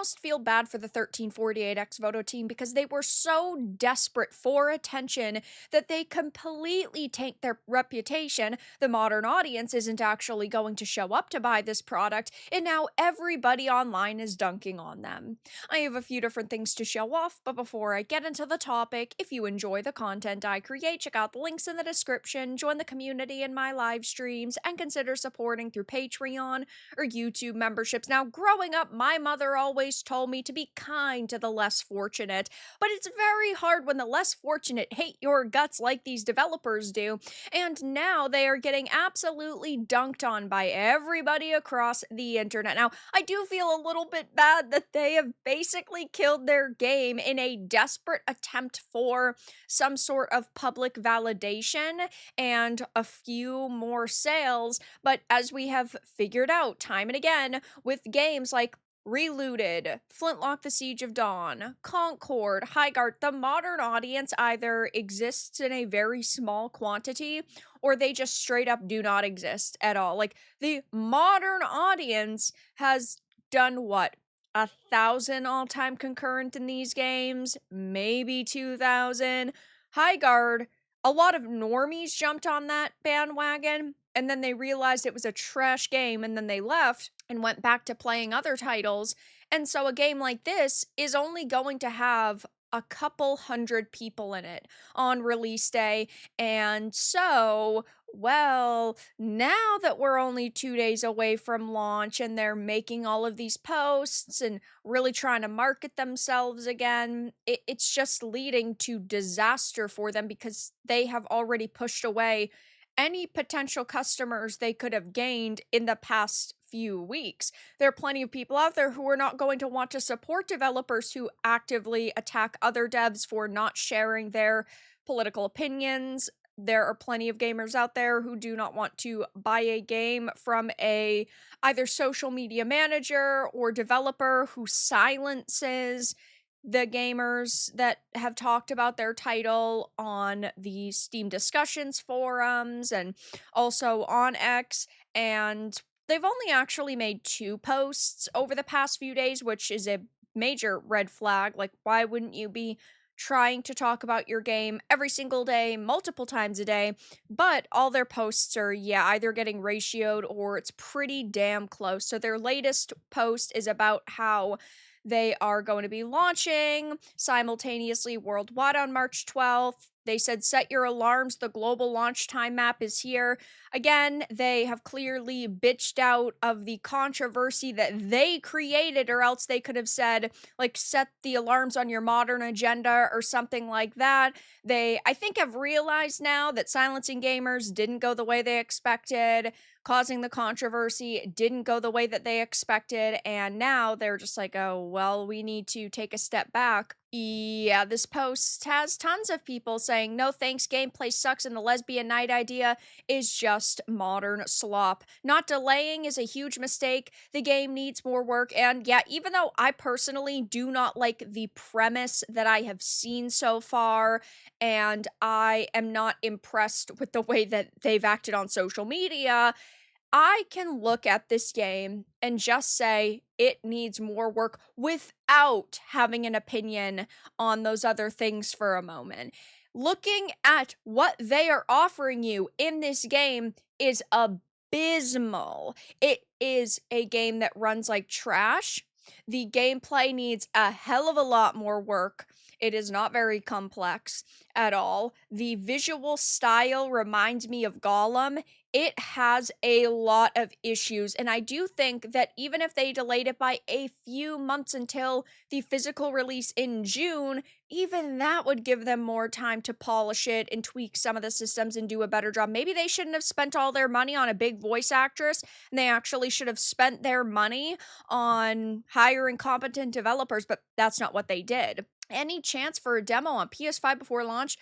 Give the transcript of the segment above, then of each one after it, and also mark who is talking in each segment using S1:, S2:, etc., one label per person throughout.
S1: almost feel bad for the 1348X Voto team because they were so desperate for attention that they completely tanked their reputation. The modern audience isn't actually going to show up to buy this product, and now everybody online is dunking on them. I have a few different things to show off, but before I get into the topic, if you enjoy the content I create, check out the links in the description, join the community in my live streams, and consider supporting through Patreon or YouTube memberships. Now, growing up, my mother always told me to be kind to the less fortunate, but it's very hard when the less fortunate hate your guts like these developers do, and now they are getting absolutely dunked on by everybody across the internet. Now, I do feel a little bit bad that they have basically killed their game in a desperate attempt for some sort of public validation and a few more sales, but as we have figured out time and again with games like Relooted, Flintlock the Siege of Dawn, Concord, Highguard, the modern audience either exists in a very small quantity or they just straight up do not exist at all. Like, the modern audience has done what? 1,000 all-time concurrent in these games, maybe 2,000. Highguard, a lot of normies jumped on that bandwagon, and then they realized it was a trash game, and then they left and went back to playing other titles. And so a game like this is only going to have a couple hundred people in it on release day. And so, well, now that we're only 2 days away from launch and they're making all of these posts and really trying to market themselves again, it's just leading to disaster for them because they have already pushed away any potential customers they could have gained in the past few weeks. There are plenty of people out there who are not going to want to support developers who actively attack other devs for not sharing their political opinions. There are plenty of gamers out there who do not want to buy a game from a either social media manager or developer who silences the gamers that have talked about their title on the Steam discussions forums and also on X, and they've only actually made 2 posts over the past few days, which is a major red flag. Like, why wouldn't you be trying to talk about your game every single day, multiple times a day? But all their posts are, yeah, either getting ratioed or it's pretty damn close. So their latest post is about how they are going to be launching simultaneously worldwide on March 12th. They said, set your alarms, the global launch time map is here. Again, they have clearly bitched out of the controversy that they created, or else they could have said, like, set the alarms on your MoDeRn agenda or something like that. They, I think, have realized now that silencing gamers didn't go the way they expected, causing the controversy didn't go the way that they expected, and now they're just like, oh, well, we need to take a step back. Yeah, this post has tons of people saying, no thanks, gameplay sucks, and the lesbian night idea is just modern slop. Not delaying is a huge mistake. The game needs more work, and yeah, even though I personally do not like the premise that I have seen so far, and I am not impressed with the way that they've acted on social media, I can look at this game and just say it needs more work without having an opinion on those other things for a moment. Looking at what they are offering you in this game is abysmal. It is a game that runs like trash. The gameplay needs a hell of a lot more work. It is not very complex at all. The visual style reminds me of Gollum. It has a lot of issues, and I do think that even if they delayed it by a few months until the physical release in June, even that would give them more time to polish it and tweak some of the systems and do a better job. Maybe they shouldn't have spent all their money on a big voice actress, and they actually should have spent their money on hiring competent developers, but that's not what they did. Any chance for a demo on PS5 before launch?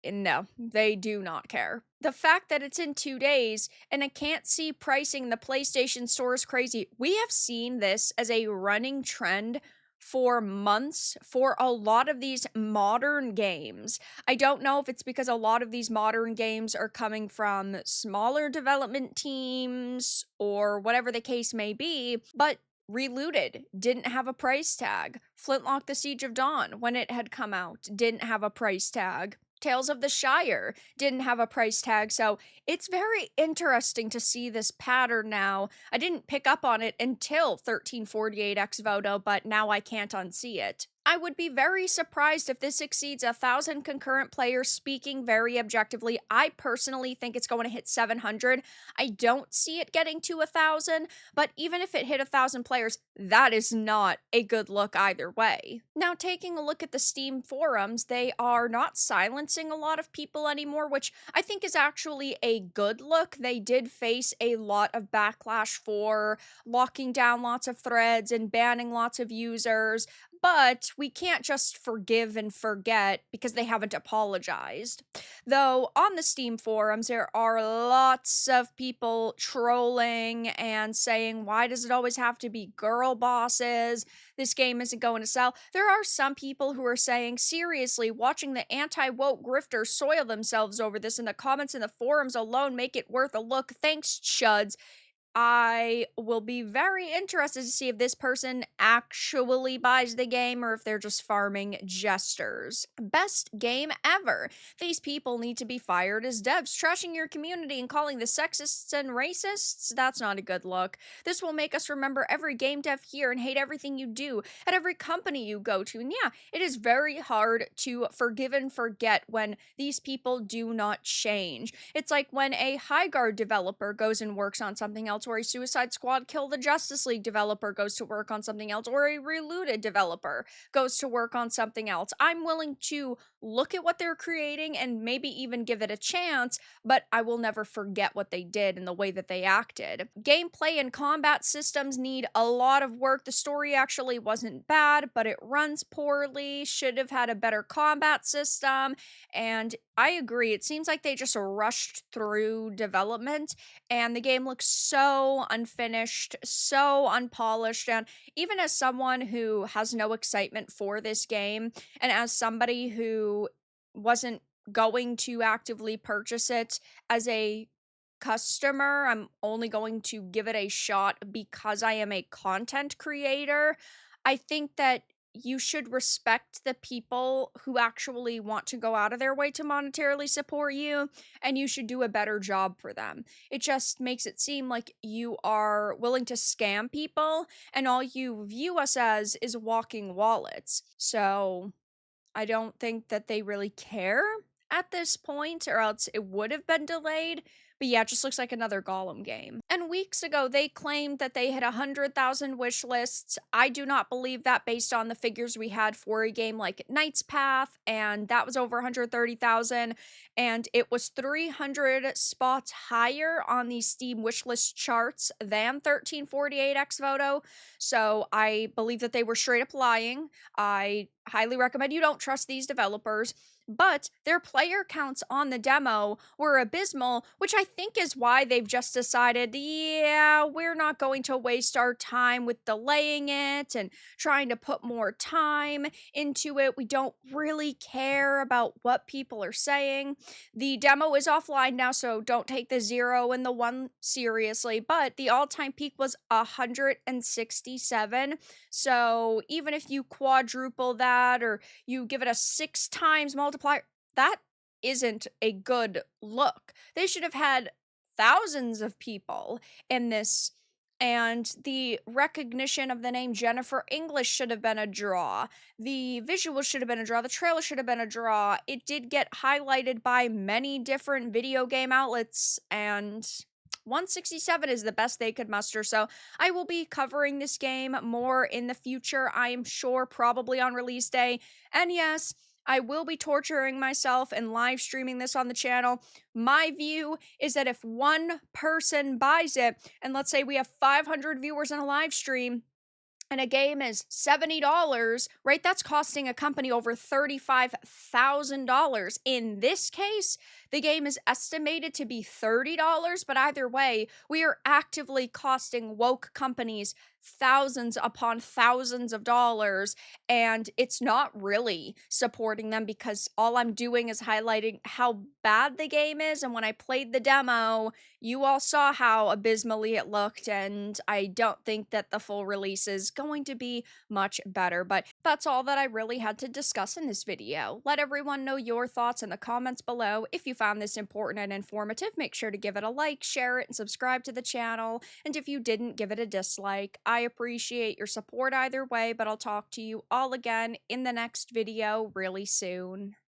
S1: No, they do not care. The fact that it's in 2 days and I can't see pricing in the PlayStation Store is crazy. We have seen this as a running trend for months for a lot of these modern games. I don't know if it's because a lot of these modern games are coming from smaller development teams or whatever the case may be, but Reloaded didn't have a price tag. Flintlock the Siege of Dawn, when it had come out, didn't have a price tag. Tales of the Shire didn't have a price tag, so it's very interesting to see this pattern now. I didn't pick up on it until 1348X Voto, but now I can't unsee it. I would be very surprised if this exceeds 1,000 concurrent players. Speaking very objectively, I personally think it's going to hit 700. I don't see it getting to 1,000, but even if it hit 1,000 players, that is not a good look either way. Now, taking a look at the Steam forums, they are not silencing a lot of people anymore, which I think is actually a good look. They did face a lot of backlash for locking down lots of threads and banning lots of users, but we can't just forgive and forget because they haven't apologized. Though on the Steam forums, there are lots of people trolling and saying, why does it always have to be girl bosses? This game isn't going to sell. There are some people who are saying, seriously, watching the anti-woke grifters soil themselves over this, and the comments in the forums alone make it worth a look. Thanks, chuds. I will be very interested to see if this person actually buys the game or if they're just farming jesters. Best game ever. These people need to be fired as devs. Trashing your community and calling the sexists and racists? That's not a good look. This will make us remember every game dev here and hate everything you do at every company you go to. And yeah, it is very hard to forgive and forget when these people do not change. It's like when a High Guard developer goes and works on something else, or a Suicide Squad Kill the Justice League developer goes to work on something else, or a Reloaded developer goes to work on something else. I'm willing to look at what they're creating and maybe even give it a chance, but I will never forget what they did and the way that they acted. Gameplay and combat systems need a lot of work. The story actually wasn't bad, but it runs poorly, should have had a better combat system, and I agree, it seems like they just rushed through development, and the game looks so unfinished, so unpolished, and even as someone who has no excitement for this game, and as somebody who wasn't going to actively purchase it as a customer, I'm only going to give it a shot because I am a content creator. I think that you should respect the people who actually want to go out of their way to monetarily support you, and you should do a better job for them. It just makes it seem like you are willing to scam people, and all you view us as is walking wallets. So I don't think that they really care at this point, or else it would have been delayed. But yeah, it just looks like another Gollum game. And weeks ago, they claimed that they had 100,000 wish lists. I do not believe that based on the figures we had for a game like Knight's Path, and that was over 130,000, and it was 300 spots higher on the Steam wishlist charts than 1348X Voto. So I believe that they were straight up lying. I highly recommend you don't trust these developers. But their player counts on the demo were abysmal, which I think is why they've just decided, yeah, we're not going to waste our time with delaying it and trying to put more time into it. We don't really care about what people are saying. The demo is offline now, so don't take the 0 and the 1 seriously, but the all-time peak was 167. So even if you quadruple that or you give it a 6 times multiplier, that isn't a good look. They should have had thousands of people in this, and the recognition of the name Jennifer English should have been a draw. The visuals should have been a draw. The trailer should have been a draw. It did get highlighted by many different video game outlets, and 167 is the best they could muster, so I will be covering this game more in the future, I am sure, probably on release day. And yes, I will be torturing myself and live streaming this on the channel. My view is that if one person buys it, and let's say we have 500 viewers in a live stream, and a game is $70, right? That's costing a company over $35,000. In this case, the game is estimated to be $30, but either way, we are actively costing woke companies thousands upon thousands of dollars, and it's not really supporting them because all I'm doing is highlighting how bad the game is. And when I played the demo, you all saw how abysmally it looked, and I don't think that the full release is going to be much better. But that's all that I really had to discuss in this video. Let everyone know your thoughts in the comments below. If you found this important and informative, make sure to give it a like, share it, and subscribe to the channel. And if you didn't, give it a dislike. I appreciate your support either way, but I'll talk to you all again in the next video really soon.